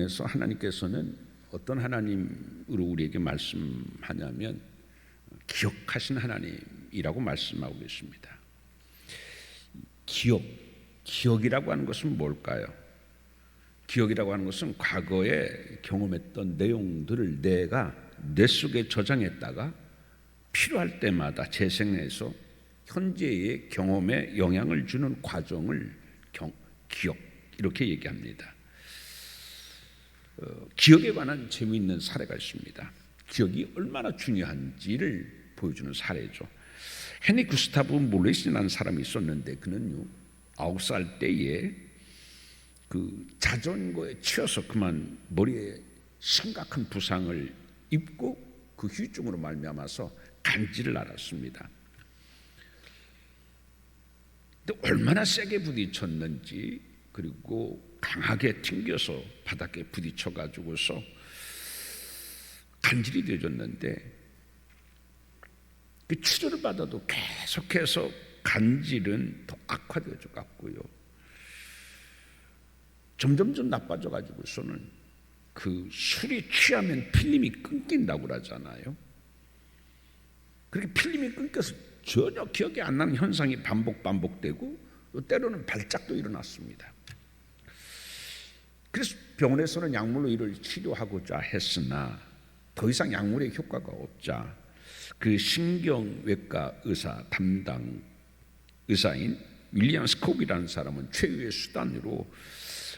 통해서 하나님께서는 어떤 하나님으로 우리에게 말씀하냐면 기억하신 하나님이라고 말씀하고 계십니다. 기억이라고 하는 것은 뭘까요? 기억이라고 하는 것은 과거에 경험했던 내용들을 내가 뇌 속에 저장했다가 필요할 때마다 재생해서 현재의 경험에 영향을 주는 과정을 기억, 이렇게 얘기합니다. 기억에 관한 재미있는 사례가 있습니다. 기억이 얼마나 중요한지를 보여주는 사례죠. 헤니 구스타브 몰레시라는 사람이 있었는데 그는요 9살 때에 그 자전거에 치여서 그만 머리에 심각한 부상을 입고 그 후유증으로 말미암아서 간질을 앓았습니다. 근데 얼마나 세게 부딪혔는지, 그리고 강하게 튕겨서 바닥에 부딪혀 가지고서 간질이 되어졌는데 그 치료를 받아도 계속해서 간질은 더 악화되어져 갔고요. 점점점 나빠져 가지고서는 그 술이 취하면 필름이 끊긴다고 그러잖아요. 그렇게 필름이 끊겨서 전혀 기억이 안 나는 현상이 반복되고 때로는 발작도 일어났습니다. 그래서 병원에서는 약물로 이를 치료하고자 했으나 더 이상 약물의 효과가 없자 그 신경외과 의사 담당 의사인 윌리엄 스콥이라는 사람은 최후의 수단으로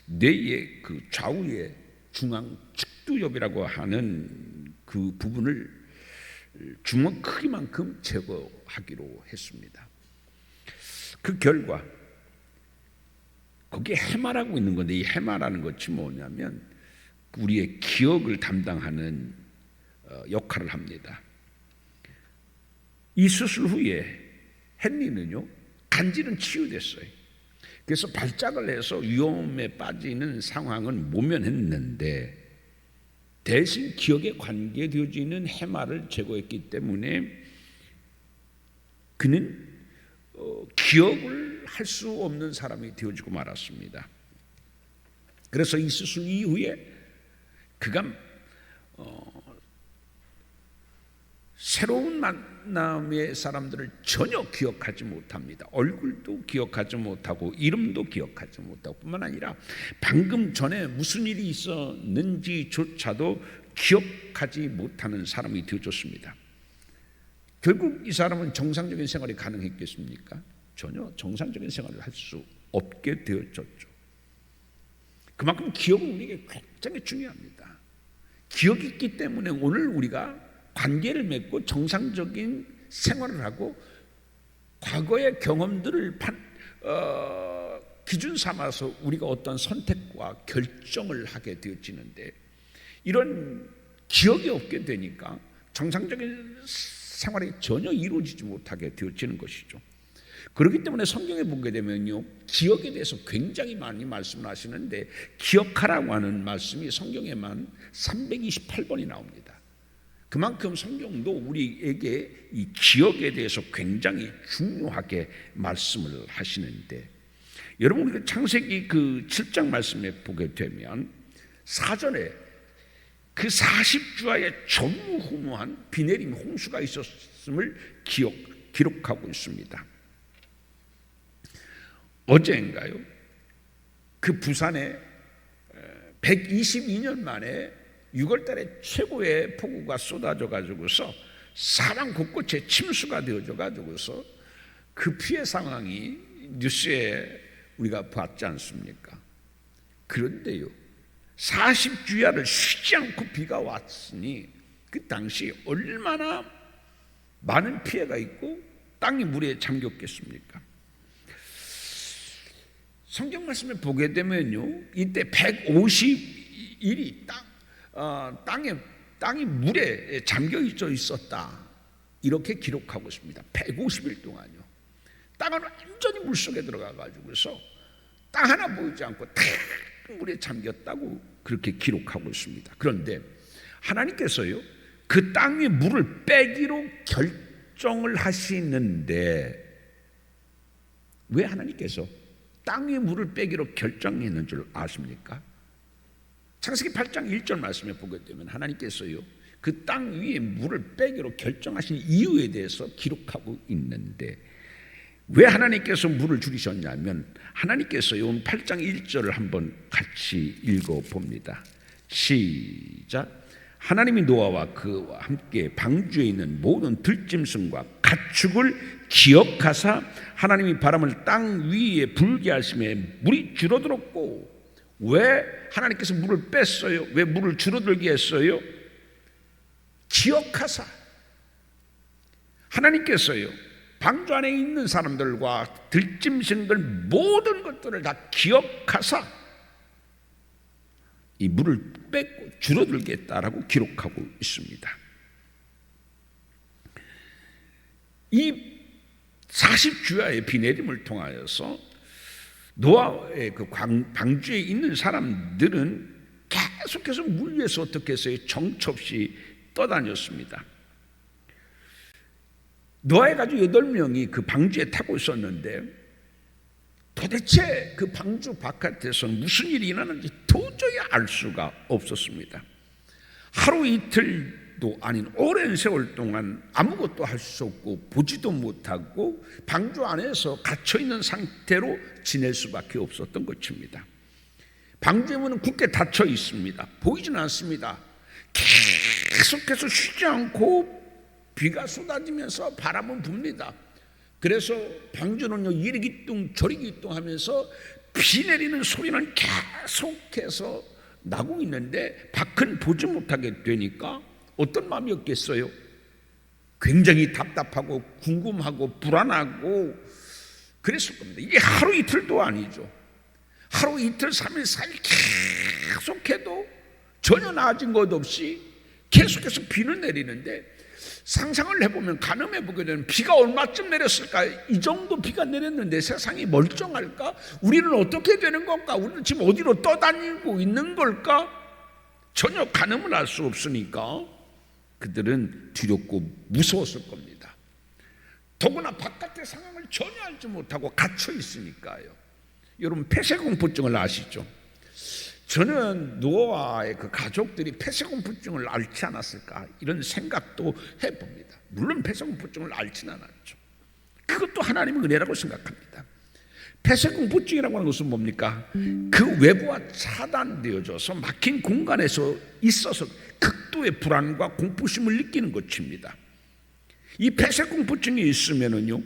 뇌의 그 좌우의 중앙 측두엽이라고 하는 그 부분을 주먹 크기만큼 제거하기로 했습니다. 그 결과 거기에 해마라고 있는 건데, 이 해마라는 것이 뭐냐면 우리의 기억을 담당하는 역할을 합니다. 이 수술 후에 헨리는요 간질은 치유됐어요. 그래서 발작을 해서 위험에 빠지는 상황은 모면했는데 대신 기억에 관계되어지는 해마를 제거했기 때문에 그는 기억을 할 수 없는 사람이 되어지고 말았습니다. 그래서 이 수술 이후에 그가 새로운 만남의 사람들을 전혀 기억하지 못합니다. 얼굴도 기억하지 못하고 이름도 기억하지 못하고 뿐만 아니라 방금 전에 무슨 일이 있었는지조차도 기억하지 못하는 사람이 되어졌습니다. 결국 이 사람은 정상적인 생활이 가능했겠습니까? 전혀 정상적인 생활을 할 수 없게 되어졌죠. 그만큼 기억은 우리에게 굉장히 중요합니다. 기억이 있기 때문에 오늘 우리가 관계를 맺고 정상적인 생활을 하고 과거의 경험들을 기준 삼아서 우리가 어떤 선택과 결정을 하게 되어지는데, 이런 기억이 없게 되니까 정상적인 생활이 전혀 이루어지지 못하게 되어지는 것이죠. 그렇기 때문에 성경에 보게 되면요 기억에 대해서 굉장히 많이 말씀을 하시는데 기억하라고 하는 말씀이 성경에만 328번이 나옵니다. 그만큼 성경도 우리에게 이 기억에 대해서 굉장히 중요하게 말씀을 하시는데, 여러분 우리가 창세기 그 7장 말씀에 보게 되면 사전에 그 40주야에 전무후무한 비 내린 홍수가 있었음을 기록하고 있습니다. 어제인가요? 그 부산에 122년 만에 6월 달에 최고의 폭우가 쏟아져 가지고서 사방 곳곳에 침수가 되어져 가지고서 그 피해 상황이 뉴스에 우리가 봤지 않습니까? 그런데요 40주야를 쉬지 않고 비가 왔으니 그 당시 얼마나 많은 피해가 있고 땅이 물에 잠겼겠습니까? 성경 말씀을 보게 되면요 이때 150일이 땅이 물에 잠겨 있었다 이렇게 기록하고 있습니다. 150일 동안요 땅은 완전히 물속에 들어가 가지고서 땅 하나 보이지 않고 다 물에 잠겼다고 그렇게 기록하고 있습니다. 그런데 하나님께서요 그 땅 위 물을 빼기로 결정을 하시는데, 왜 하나님께서 땅 위 물을 빼기로 결정했는 줄 아십니까? 창세기 8장 1절 말씀에 보게 되면 하나님께서요 그 땅 위에 물을 빼기로 결정하신 이유에 대해서 기록하고 있는데, 왜 하나님께서 물을 줄이셨냐면 하나님께서요 8장 1절을 한번 같이 읽어봅니다. 시작. 하나님이 노아와 그와 함께 방주에 있는 모든 들짐승과 가축을 기억하사 하나님이 바람을 땅 위에 불게 하심에 물이 줄어들었고. 왜 하나님께서 물을 뺐어요? 왜 물을 줄어들게 했어요? 기억하사. 하나님께서요 방주 안에 있는 사람들과 들짐승들 모든 것들을 다 기억하사 이 물을 뺏고 줄어들게 했다라고 기록하고 있습니다. 이 40주야의 비 내림을 통하여서 노아의 그 방주에 있는 사람들은 계속해서 물 위에서 어떻게 했어요? 정처 없이 떠다녔습니다. 노아의 가족 8명이 그 방주에 타고 있었는데 도대체 그 방주 바깥에서는 무슨 일이 일어나는지 도저히 알 수가 없었습니다. 하루 이틀도 아닌 오랜 세월 동안 아무것도 할 수 없고 보지도 못하고 방주 안에서 갇혀있는 상태로 지낼 수밖에 없었던 것입니다. 방주의 문은 굳게 닫혀 있습니다. 보이지는 않습니다. 계속해서 쉬지 않고 비가 쏟아지면서 바람은 붑니다. 그래서 방주는요 이리기뚱 저리기뚱 하면서 비 내리는 소리는 계속해서 나고 있는데 밖은 보지 못하게 되니까 어떤 마음이었겠어요? 굉장히 답답하고 궁금하고 불안하고 그랬을 겁니다. 이게 하루 이틀도 아니죠. 하루 이틀 3일 4일 계속해도 전혀 나아진 것 없이 계속해서 비는 내리는데, 상상을 해보면 가늠해보게 되면 비가 얼마쯤 내렸을까? 이 정도 비가 내렸는데 세상이 멀쩡할까? 우리는 어떻게 되는 건가? 우리는 지금 어디로 떠다니고 있는 걸까? 전혀 가늠을 할 수 없으니까 그들은 두렵고 무서웠을 겁니다. 더구나 바깥의 상황을 전혀 알지 못하고 갇혀 있으니까요. 여러분 폐쇄공포증을 아시죠? 저는 노아의 그 가족들이 폐쇄공포증을 앓지 않았을까 이런 생각도 해봅니다. 물론 폐쇄공포증을 앓지는 않았죠. 그것도 하나님의 은혜라고 생각합니다. 폐쇄공포증이라고 하는 것은 뭡니까? 그 외부와 차단되어져서 막힌 공간에서 있어서 극도의 불안과 공포심을 느끼는 것입니다. 이 폐쇄공포증이 있으면은요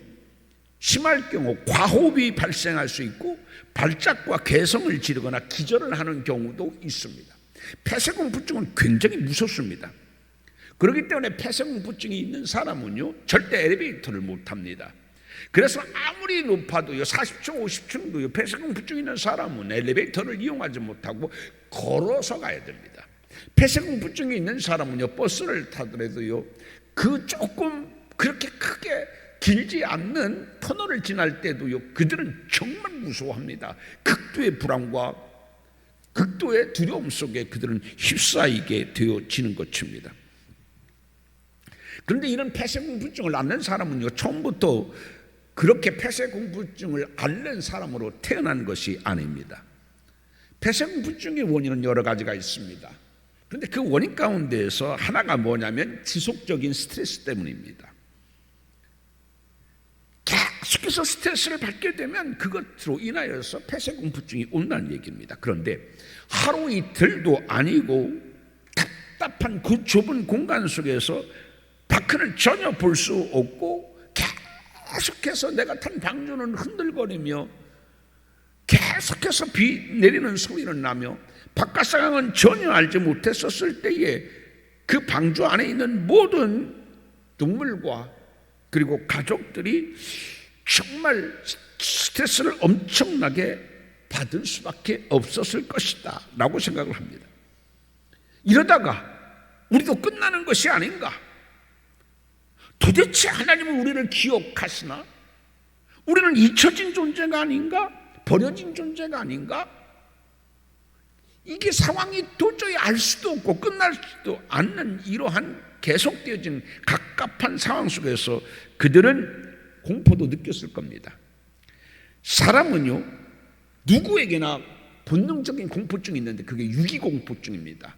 심할 경우 과호흡이 발생할 수 있고 발작과 괴성을 지르거나 기절을 하는 경우도 있습니다. 폐쇄공포증은 굉장히 무섭습니다. 그렇기 때문에 폐쇄공포증이 있는 사람은요 절대 엘리베이터를 못 탑니다. 그래서 아무리 높아도요 40층 50층도요 폐쇄공포증 있는 사람은 엘리베이터를 이용하지 못하고 걸어서 가야 됩니다. 폐쇄공포증이 있는 사람은요 버스를 타더라도요 그 조금 그렇게 크게 길지 않는 터널을 지날 때도요 그들은 정말 무서워합니다. 극도의 불안과 극도의 두려움 속에 그들은 휩싸이게 되어지는 것입니다. 그런데 이런 폐쇄공포증을 앓는 사람은요 처음부터 그렇게 폐쇄공포증을 앓는 사람으로 태어난 것이 아닙니다. 폐쇄공포증의 원인은 여러 가지가 있습니다. 그런데 그 원인 가운데에서 하나가 뭐냐면 지속적인 스트레스 때문입니다. 계속해서 스트레스를 받게 되면 그것으로 인하여서 폐쇄공포증이 온다는 얘기입니다. 그런데 하루 이틀도 아니고 답답한 그 좁은 공간 속에서 밖을 전혀 볼 수 없고 계속해서 내가 탄 방주는 흔들거리며 계속해서 비 내리는 소리는 나며 바깥 상황은 전혀 알지 못했었을 때에 그 방주 안에 있는 모든 동물과 그리고 가족들이 정말 스트레스를 엄청나게 받을 수밖에 없었을 것이다 라고 생각을 합니다. 이러다가 우리도 끝나는 것이 아닌가? 도대체 하나님은 우리를 기억하시나? 우리는 잊혀진 존재가 아닌가? 버려진 존재가 아닌가? 이게 상황이 도저히 알 수도 없고 끝날 수도 않는 이러한 계속되어진 갑갑한 상황 속에서 그들은 공포도 느꼈을 겁니다. 사람은요 누구에게나 본능적인 공포증이 있는데 그게 유기공포증입니다.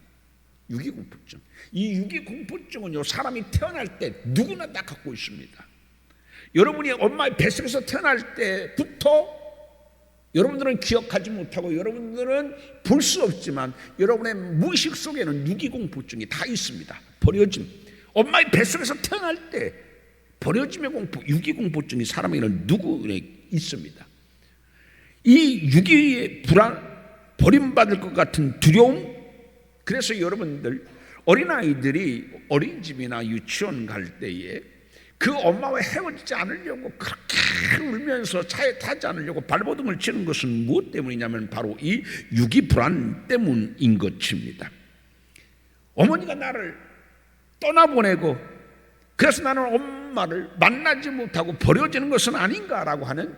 유기공포증. 이 유기공포증은요, 사람이 태어날 때 누구나 다 갖고 있습니다. 여러분이 엄마의 뱃속에서 태어날 때부터 여러분들은 기억하지 못하고 여러분들은 볼 수 없지만 여러분의 무의식 속에는 유기공포증이 다 있습니다. 버려짐. 엄마의 뱃속에서 태어날 때 버려짐의 공포, 유기공포증이 사람에게는 누구에게 있습니다. 이 유기의 불안, 버림받을 것 같은 두려움. 그래서 여러분들 어린아이들이 어린이집이나 유치원 갈 때에 그 엄마와 헤어지지 않으려고 그렇게 울면서 차에 타지 않으려고 발버둥을 치는 것은 무엇 때문이냐면 바로 이 유기불안 때문인 것입니다. 어머니가 나를 떠나보내고 그래서 나는 엄마를 만나지 못하고 버려지는 것은 아닌가라고 하는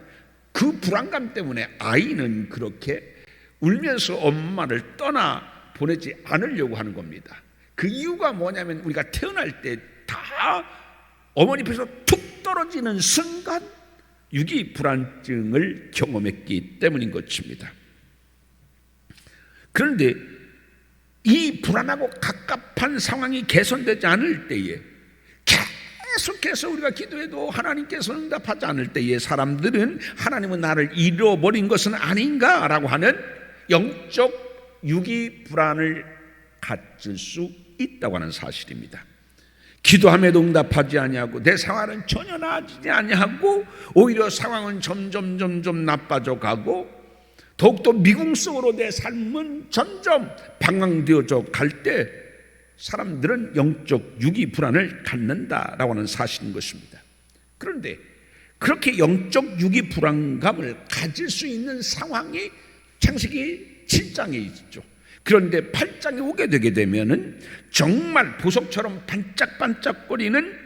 그 불안감 때문에 아이는 그렇게 울면서 엄마를 떠나보내지 않으려고 하는 겁니다. 그 이유가 뭐냐면 우리가 태어날 때 다 어머니 뱃에서 툭 떨어지는 순간 유기불안증을 경험했기 때문인 것입니다. 그런데 이 불안하고 갑갑한 상황이 개선되지 않을 때에 계속해서 우리가 기도해도 하나님께서 응답하지 않을 때에 사람들은 하나님은 나를 잃어버린 것은 아닌가라고 하는 영적 유기불안을 가질 수 있다고 하는 사실입니다. 기도함에도 응답하지 아니하고 내 상황은 전혀 나아지지 아니하고 오히려 상황은 점점 나빠져 가고 더욱더 미궁 속으로 내 삶은 점점 방황되어져 갈 때 사람들은 영적 유기불안을 갖는다라고 하는 사실인 것입니다. 그런데 그렇게 영적 유기불안감을 가질 수 있는 상황이 창세기 7장에 있죠. 그런데 8장에 오게 되게 되면은 정말 보석처럼 반짝반짝거리는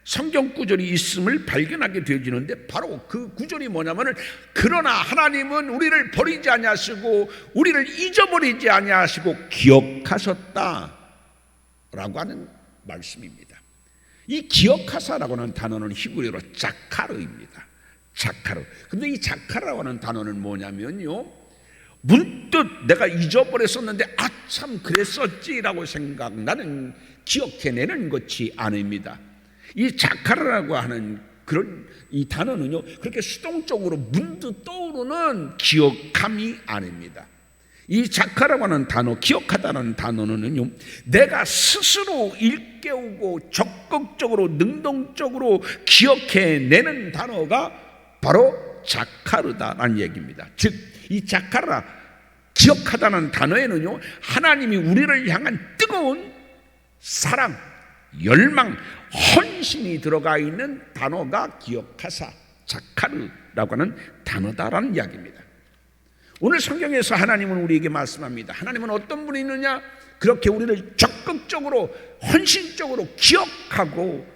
성경 구절이 있음을 발견하게 되어지는데 바로 그 구절이 뭐냐면은 그러나 하나님은 우리를 버리지 아니하시고 우리를 잊어버리지 아니하시고 기억하셨다라고 하는 말씀입니다. 이 기억하사라고 하는 단어는 히브리어로 자카르입니다. 자카르. 근데 이 자카르라고 하는 단어는 뭐냐면요, 문득 내가 잊어버렸었는데 참 그랬었지라고 생각나는 기억해내는 것이 아닙니다. 이 자카르라고 하는 그런 이 단어는요, 그렇게 수동적으로 문득 떠오르는 기억함이 아닙니다. 이 자카라고 하는 단어, 기억하다는 단어는요, 내가 스스로 일깨우고 적극적으로 능동적으로 기억해내는 단어가 바로 자카르다라는 얘기입니다. 즉 이 자카라, 기억하다는 단어에는요, 하나님이 우리를 향한 뜨거운 사랑, 열망, 헌신이 들어가 있는 단어가 기억하사, 자카르라고 하는 단어다라는 이야기입니다. 오늘 성경에서 하나님은 우리에게 말씀합니다. 하나님은 어떤 분이 있느냐? 그렇게 우리를 적극적으로 헌신적으로 기억하고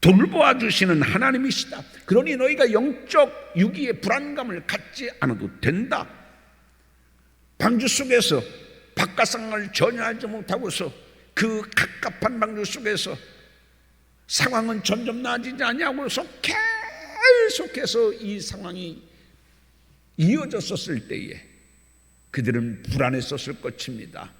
돌보아 주시는 하나님이시다. 그러니 너희가 영적 유기의 불안감을 갖지 않아도 된다. 방주 속에서 바깥 상황을 전혀 알지 못하고서 그 갑갑한 방주 속에서 상황은 점점 나아지지 아니하고서 계속해서 이 상황이 이어졌었을 때에 그들은 불안했었을 것입니다.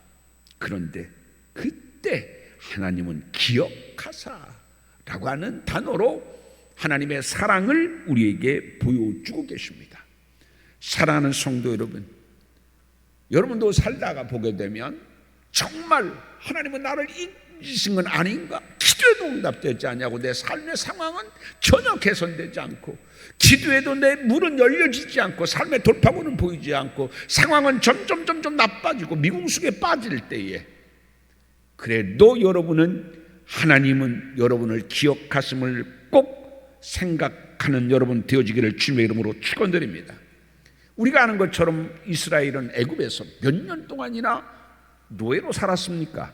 그런데 그때 하나님은 기억하사라고 하는 단어로 하나님의 사랑을 우리에게 보여주고 계십니다. 사랑하는 성도 여러분, 여러분도 살다가 보게 되면 정말 하나님은 나를 잊으신 건 아닌가? 기도에도 응답되지 않냐고 내 삶의 상황은 전혀 개선되지 않고 기도에도 내 문은 열려지지 않고 삶의 돌파구는 보이지 않고 상황은 점점 나빠지고 미궁수에 빠질 때에 그래도 여러분은 하나님은 여러분을 기억하심을 꼭 생각하는 여러분 되어지기를 주님의 이름으로 축원드립니다. 우리가 아는 것처럼 이스라엘은 애굽에서 몇 년 동안이나 노예로 살았습니까?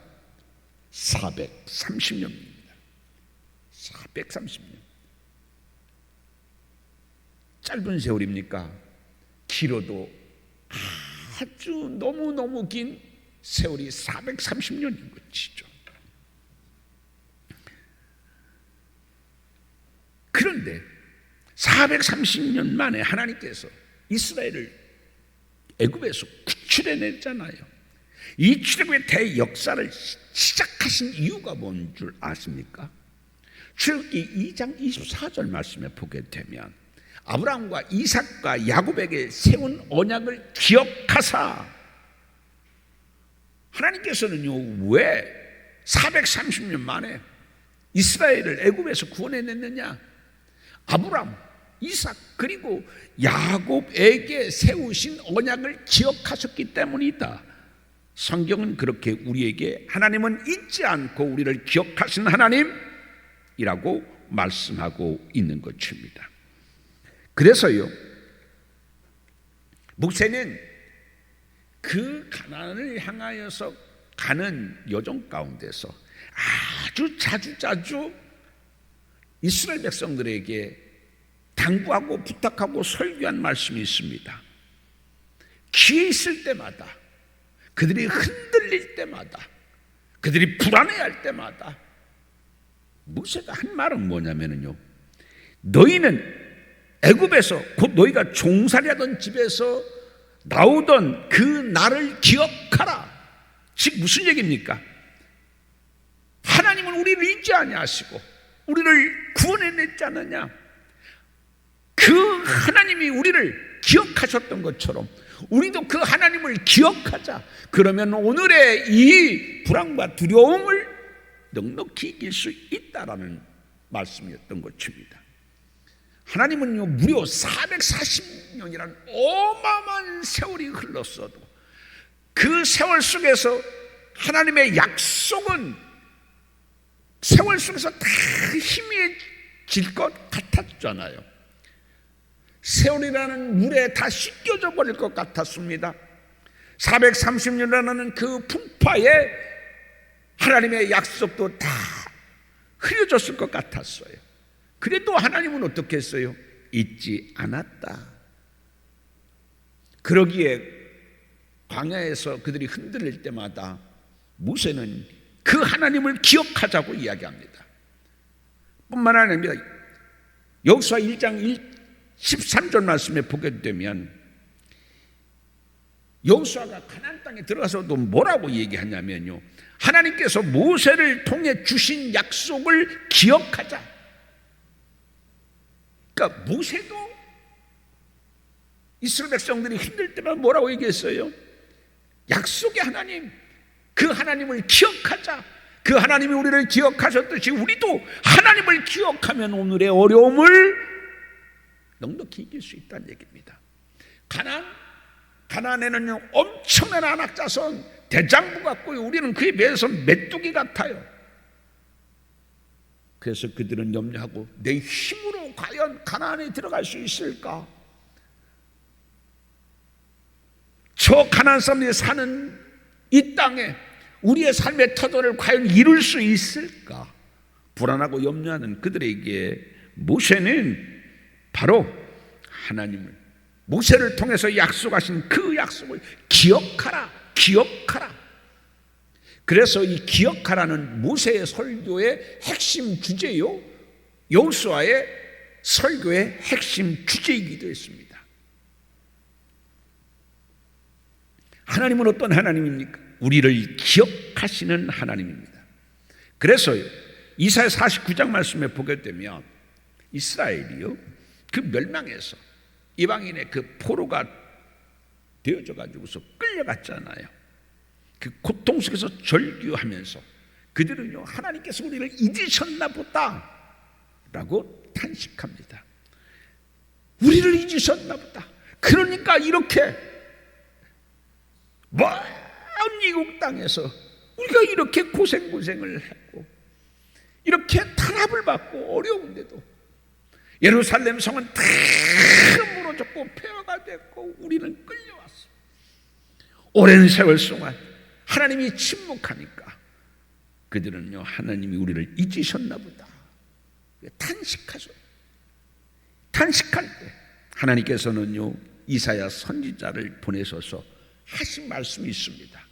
430년입니다. 430년. 짧은 세월입니까? 길어도 아주 너무너무 긴 세월이 430년인 것이죠. 그런데 430년 만에 하나님께서 이스라엘을 애굽에서 출애냈잖아요. 이 출애굽의 대역사를 시작하신 이유가 뭔 줄 아십니까? 출애굽기 2장 24절 말씀에 보게 되면 아브라함과 이삭과 야곱에게 세운 언약을 기억하사, 하나님께서는요 왜 430년 만에 이스라엘을 애굽에서 구원해냈느냐? 아브라함, 이삭 그리고 야곱에게 세우신 언약을 기억하셨기 때문이다. 성경은 그렇게 우리에게 하나님은 잊지 않고 우리를 기억하신 하나님이라고 말씀하고 있는 것입니다. 그래서요 모세는 그 가나안을 향하여서 가는 여정 가운데서 아주 자주 이스라엘 백성들에게 당부하고 부탁하고 설교한 말씀이 있습니다. 기회 있을 때마다, 그들이 흔들릴 때마다, 그들이 불안해할 때마다 모세가 한 말은 뭐냐면요, 너희는 애굽에서 곧 너희가 종살이하던 집에서 나오던 그 날을 기억하라. 즉 무슨 얘기입니까? 하나님은 우리를 잊지 아니하시고 우리를 구원해냈지 않느냐? 그 하나님이 우리를 기억하셨던 것처럼 우리도 그 하나님을 기억하자. 그러면 오늘의 이 불안과 두려움을 넉넉히 이길 수 있다라는 말씀이었던 것입니다. 하나님은요 무려 440년이라는 어마어마한 세월이 흘렀어도 그 세월 속에서 하나님의 약속은 세월 속에서 다 희미해질 것 같았잖아요. 세월이라는 물에 다 씻겨져 버릴 것 같았습니다. 430년이라는 그 풍파에 하나님의 약속도 다 흐려졌을 것 같았어요. 그래도 하나님은 어떻게 했어요? 잊지 않았다. 그러기에 광야에서 그들이 흔들릴 때마다 모세는 그 하나님을 기억하자고 이야기합니다. 뿐만 아닙니다. 여호수아 1장 13절 말씀에 보게 되면 여호수아가 가나안 땅에 들어가서도 뭐라고 얘기하냐면요, 하나님께서 모세를 통해 주신 약속을 기억하자. 그러니까 모세도 이스라엘 백성들이 힘들 때만 뭐라고 얘기했어요? 약속의 하나님, 그 하나님을 기억하자. 그 하나님이 우리를 기억하셨듯이 우리도 하나님을 기억하면 오늘의 어려움을 넉넉히 이길 수 있다는 얘기입니다. 가나안에는요 엄청난 안악자손 대장부 같고요, 우리는 그에 비해서 메뚜기 같아요. 그래서 그들은 염려하고 내 힘으로 과연 가나안에 들어갈 수 있을까? 저 가나안 사람들이 사는 이 땅에 우리의 삶의 터전을 과연 이룰 수 있을까? 불안하고 염려하는 그들에게 모세는 바로 하나님을, 모세를 통해서 약속하신 그 약속을 기억하라. 그래서 이 기억하라는 모세의 설교의 핵심 주제요, 여호수아의 설교의 핵심 주제이기도 했습니다. 하나님은 어떤 하나님입니까? 우리를 기억하시는 하나님입니다. 그래서 이사야 49장 말씀에 보게 되면 이스라엘이요 그 멸망에서 이방인의 그 포로가 되어져 가지고서 끌려갔잖아요. 그 고통 속에서 절규하면서 그들은요 하나님께서 우리를 잊으셨나 보다 라고 탄식합니다. 우리를 잊으셨나 보다. 그러니까 이렇게 먼 이국 땅에서 우리가 이렇게 고생을 했고 이렇게 탄압을 받고 어려운데도 예루살렘 성은 다 무너졌고 폐허가 됐고 우리는 끌려왔어. 오랜 세월 동안 하나님이 침묵하니까 그들은요 하나님이 우리를 잊으셨나 보다 탄식할 때 하나님께서는요 이사야 선지자를 보내셔서 하신 말씀이 있습니다.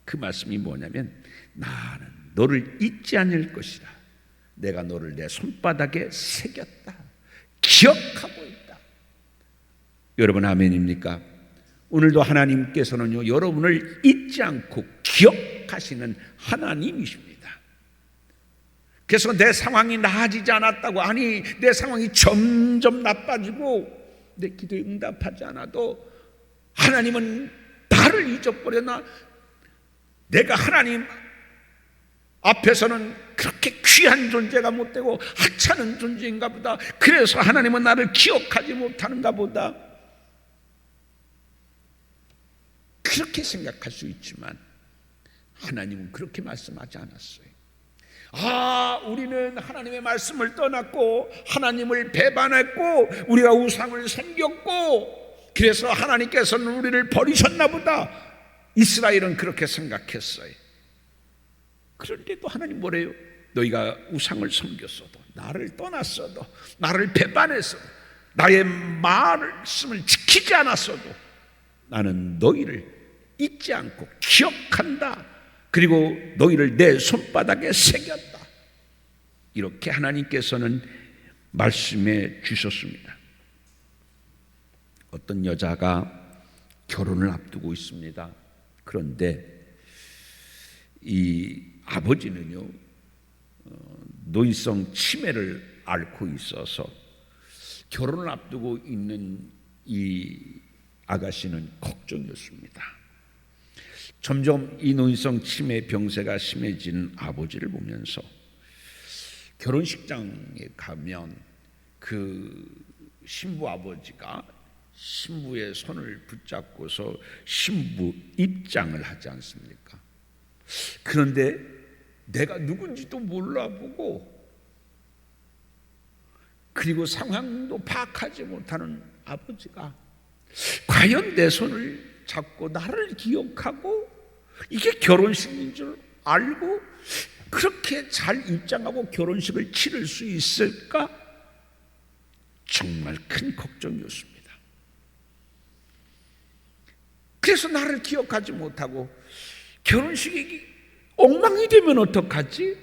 그 말씀이 뭐냐면 나는 너를 잊지 않을 것이라. 내가 너를 내 손바닥에 새겼다. 기억하고 있다. 여러분 아멘입니까? 오늘도 하나님께서는요, 여러분을 잊지 않고 기억하시는 하나님이십니다. 그래서 내 상황이 나아지지 않았다고, 아니 내 상황이 점점 나빠지고 내 기도에 응답하지 않아도 하나님은 나를 잊어버렸나? 내가 하나님 앞에서는 그렇게 귀한 존재가 못되고 하찮은 존재인가 보다. 그래서 하나님은 나를 기억하지 못하는가 보다. 그렇게 생각할 수 있지만 하나님은 그렇게 말씀하지 않았어요. 우리는 하나님의 말씀을 떠났고 하나님을 배반했고 우리가 우상을 섬겼고 그래서 하나님께서는 우리를 버리셨나 보다. 이스라엘은 그렇게 생각했어요. 그런데도 하나님 뭐래요? 너희가 우상을 섬겼어도, 나를 떠났어도, 나를 배반했어도, 나의 말씀을 지키지 않았어도 나는 너희를 잊지 않고 기억한다. 그리고 너희를 내 손바닥에 새겼다. 이렇게 하나님께서는 말씀해 주셨습니다. 어떤 여자가 결혼을 앞두고 있습니다. 그런데 이 아버지는요, 노인성 치매를 앓고 있어서 결혼을 앞두고 있는 이 아가씨는 걱정이었습니다. 점점 이 노인성 치매 병세가 심해진 아버지를 보면서 결혼식장에 가면 그 신부 아버지가 신부의 손을 붙잡고서 신부 입장을 하지 않습니까? 그런데 내가 누군지도 몰라보고 그리고 상황도 파악하지 못하는 아버지가 과연 내 손을 잡고 나를 기억하고 이게 결혼식인 줄 알고 그렇게 잘 입장하고 결혼식을 치를 수 있을까? 정말 큰 걱정이었습니다. 그래서 나를 기억하지 못하고 결혼식이 엉망이 되면 어떡하지?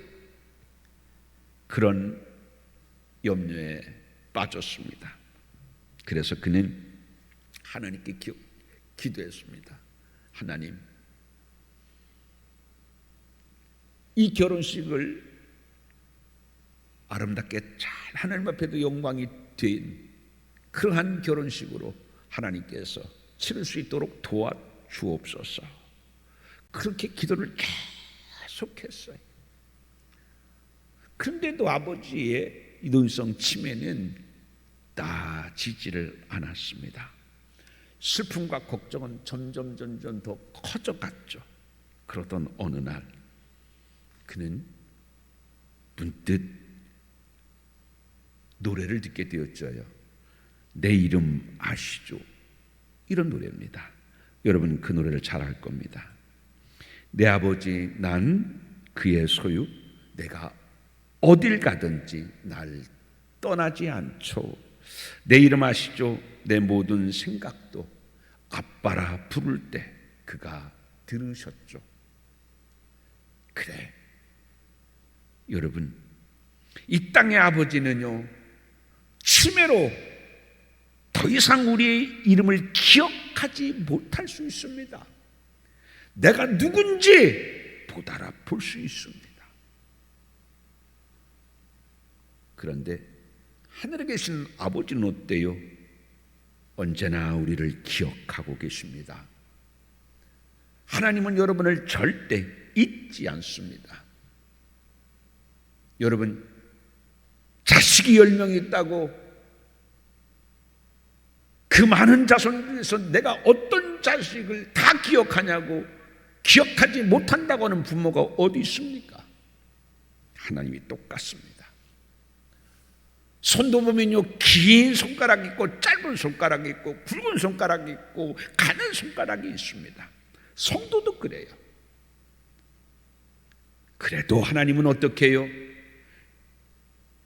그런 염려에 빠졌습니다. 그래서 그는 하나님께 기도했습니다. 하나님, 이 결혼식을 아름답게 잘 하나님 앞에도 영광이 된 그러한 결혼식으로 하나님께서 치를 수 있도록 도와주옵소서. 그렇게 기도를 계속했어요. 그런데도 아버지의 노인성 치매는 나아지지를 않았습니다. 슬픔과 걱정은 점점 더 커져갔죠. 그러던 어느 날 그는 문득 노래를 듣게 되었죠. 내 이름 아시죠? 이런 노래입니다. 여러분 그 노래를 잘 알 겁니다. 내 아버지 난 그의 소유, 내가 어딜 가든지 날 떠나지 않죠. 내 이름 아시죠? 내 모든 생각도 아빠라 부를 때 그가 들으셨죠. 그래, 여러분 이 땅의 아버지는요 치매로 더 이상 우리의 이름을 기억하지 못할 수 있습니다. 내가 누군지 못 알아볼 수 있습니다. 그런데 하늘에 계신 아버지는 어때요? 언제나 우리를 기억하고 계십니다. 하나님은 여러분을 절대 잊지 않습니다. 여러분 자식이 10명이 있다고 그 많은 자손 중에서 내가 어떤 자식을 다 기억하냐고 기억하지 못한다고 하는 부모가 어디 있습니까? 하나님이 똑같습니다. 손도 보면요 긴 손가락이 있고 짧은 손가락이 있고 굵은 손가락이 있고 가는 손가락이 있습니다. 성도도 그래요. 그래도 하나님은 어떻게 해요?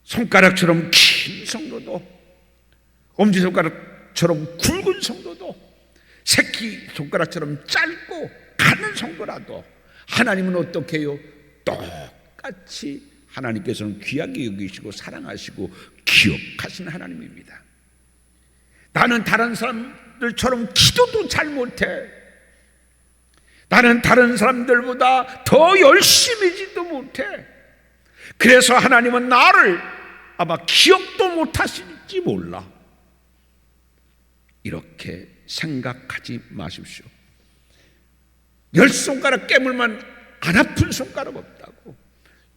손가락처럼 긴 성도도 엄지손가락처럼 굵은 성도도 새끼 손가락처럼 짧고 가는 성도라도 하나님은 어떻게 해요? 똑같이 하나님께서는 귀하게 여기시고 사랑하시고 기억하시는 하나님입니다. 나는 다른 사람들처럼 기도도 잘 못해. 나는 다른 사람들보다 더 열심히지도 못해. 그래서 하나님은 나를 아마 기억도 못하실지 몰라. 이렇게 생각하지 마십시오. 10손가락 깨물만 안 아픈 손가락 없다고.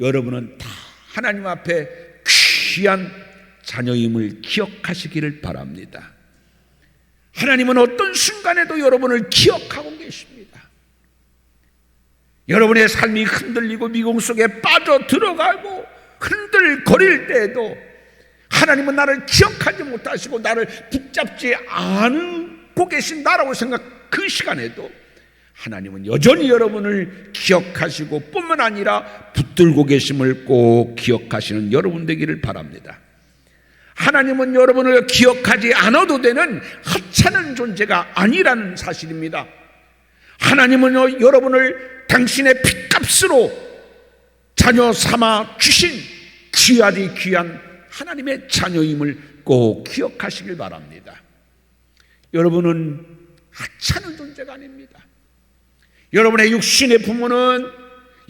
여러분은 다 하나님 앞에 귀한 자녀임을 기억하시기를 바랍니다. 하나님은 어떤 순간에도 여러분을 기억하고 계십니다. 여러분의 삶이 흔들리고 미궁 속에 빠져 들어가고 흔들거릴 때에도 하나님은 나를 기억하지 못하시고 나를 붙잡지 않고 계신다라고 생각, 그 시간에도 하나님은 여전히 여러분을 기억하시고 뿐만 아니라 붙들고 계심을 꼭 기억하시는 여러분 되기를 바랍니다. 하나님은 여러분을 기억하지 않아도 되는 하찮은 존재가 아니라는 사실입니다. 하나님은 여러분을 당신의 핏값으로 자녀 삼아 주신 귀하디 귀한 하나님의 자녀임을 꼭 기억하시길 바랍니다. 여러분은 하찮은 존재가 아닙니다. 여러분의 육신의 부모는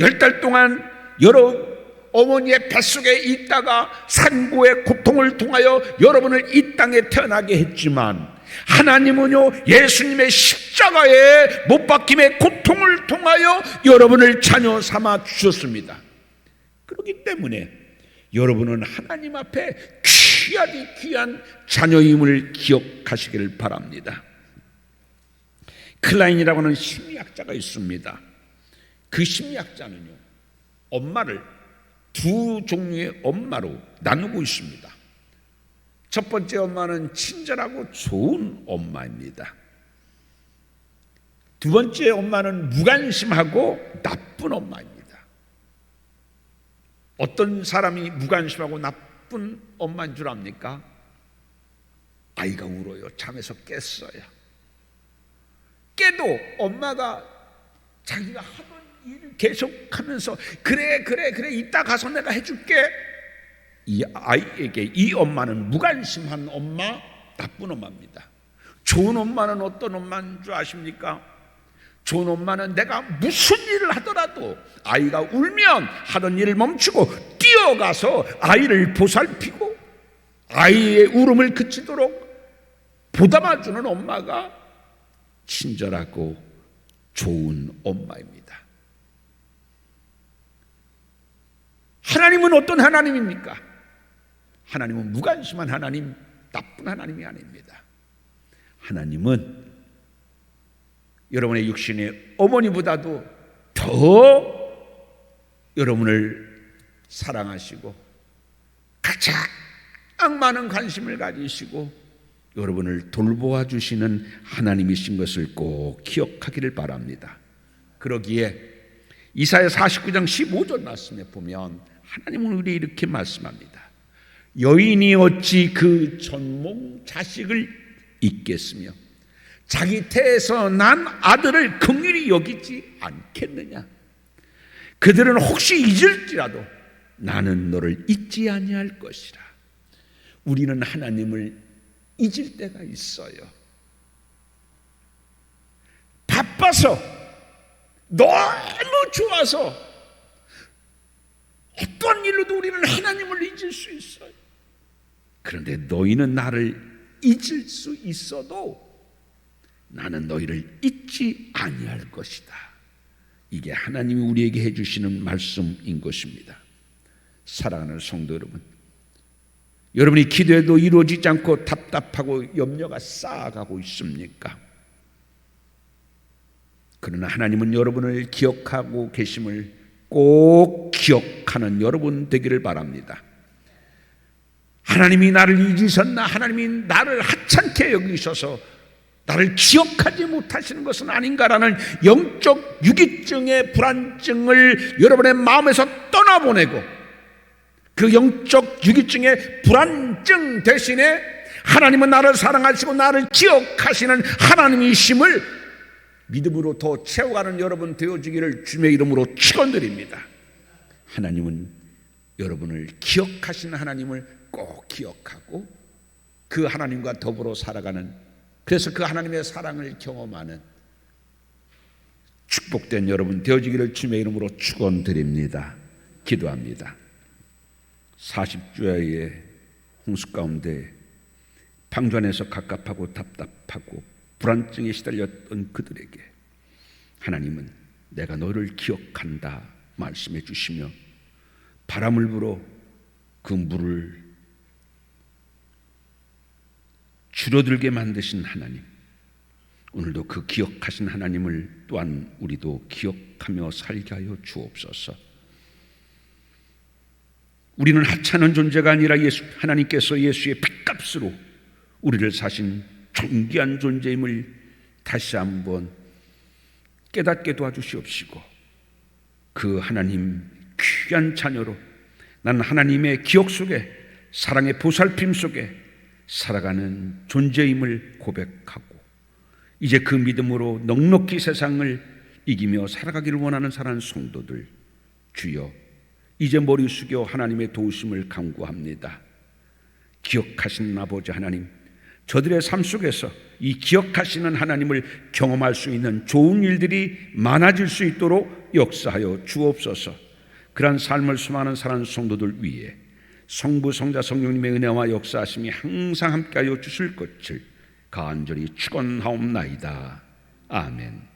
10달 동안 어머니의 뱃속에 있다가 산고의 고통을 통하여 여러분을 이 땅에 태어나게 했지만, 하나님은요 예수님의 십자가의 못 박힘의 고통을 통하여 여러분을 자녀 삼아 주셨습니다. 그렇기 때문에 여러분은 하나님 앞에 귀하디 귀한 자녀임을 기억하시기를 바랍니다. 클라인이라고 하는 심리학자가 있습니다. 그 심리학자는요, 엄마를 두 종류의 엄마로 나누고 있습니다. 첫 번째 엄마는 친절하고 좋은 엄마입니다. 두 번째 엄마는 무관심하고 나쁜 엄마입니다. 어떤 사람이 무관심하고 나쁜 엄마인 줄 압니까? 아이가 울어요. 잠에서 깼어요. 깨도 엄마가 자기가 하던 일을 계속하면서 그래 이따 가서 내가 해줄게. 이 아이에게 이 엄마는 무관심한 엄마, 나쁜 엄마입니다. 좋은 엄마는 어떤 엄마인 줄 아십니까? 좋은 엄마는 내가 무슨 일을 하더라도 아이가 울면 하던 일을 멈추고 뛰어가서 아이를 보살피고 아이의 울음을 그치도록 보담아주는 엄마가 친절하고 좋은 엄마입니다. 하나님은 어떤 하나님입니까? 하나님은 무관심한 하나님, 나쁜 하나님이 아닙니다. 하나님은 여러분의 육신의 어머니보다도 더 여러분을 사랑하시고 가장 많은 관심을 가지시고 여러분을 돌보아 주시는 하나님이신 것을 꼭 기억하기를 바랍니다. 그러기에 이사야 49장 15절 말씀에 보면 하나님은 우리 이렇게 말씀합니다. 여인이 어찌 그 전몽 자식을 잊겠으며 자기 태에서 난 아들을 긍휼히 여기지 않겠느냐. 그들은 혹시 잊을지라도 나는 너를 잊지 아니할 것이라. 우리는 하나님을 잊을 때가 있어요. 바빠서, 너무 좋아서 어떤 일로도 우리는 하나님을 잊을 수 있어요. 그런데 너희는 나를 잊을 수 있어도 나는 너희를 잊지 아니할 것이다. 이게 하나님이 우리에게 해주시는 말씀인 것입니다. 사랑하는 성도 여러분, 여러분이 기도해도 이루어지지 않고 답답하고 염려가 쌓아가고 있습니까? 그러나 하나님은 여러분을 기억하고 계심을 꼭 기억하는 여러분 되기를 바랍니다. 하나님이 나를 잊으셨나? 하나님이 나를 하찮게 여기셔서 나를 기억하지 못하시는 것은 아닌가라는 영적 유기증의 불안증을 여러분의 마음에서 떠나보내고 그 영적 유기증의 불안증 대신에 하나님은 나를 사랑하시고 나를 기억하시는 하나님이심을 믿음으로 더 채워가는 여러분 되어주기를 주님의 이름으로 축원드립니다. 하나님은 여러분을 기억하시는 하나님을 꼭 기억하고 그 하나님과 더불어 살아가는, 그래서 그 하나님의 사랑을 경험하는 축복된 여러분 되어지기를 주님의 이름으로 축원드립니다. 기도합니다. 40주야의 홍수 가운데 방주 안에서 갑갑하고 답답하고 불안증에 시달렸던 그들에게 하나님은 내가 너를 기억한다 말씀해 주시며 바람을 불어 그 물을 줄어들게 만드신 하나님, 오늘도 그 기억하신 하나님을 또한 우리도 기억하며 살게 하여 주옵소서. 우리는 하찮은 존재가 아니라 하나님께서 예수의 핏값으로 우리를 사신 존귀한 존재임을 다시 한번 깨닫게 도와주시옵시고, 그 하나님 귀한 자녀로 난 하나님의 기억 속에, 사랑의 보살핌 속에 살아가는 존재임을 고백하고 이제 그 믿음으로 넉넉히 세상을 이기며 살아가기를 원하는 사랑하는 성도들, 주여 이제 머리 숙여 하나님의 도우심을 간구합니다. 기억하시는 아버지 하나님, 저들의 삶 속에서 이 기억하시는 하나님을 경험할 수 있는 좋은 일들이 많아질 수 있도록 역사하여 주옵소서. 그러한 삶을 수많은 사랑하는 성도들 위해 성부 성자 성령님의 은혜와 역사하심이 항상 함께하여 주실 것을 간절히 축원하옵나이다. 아멘.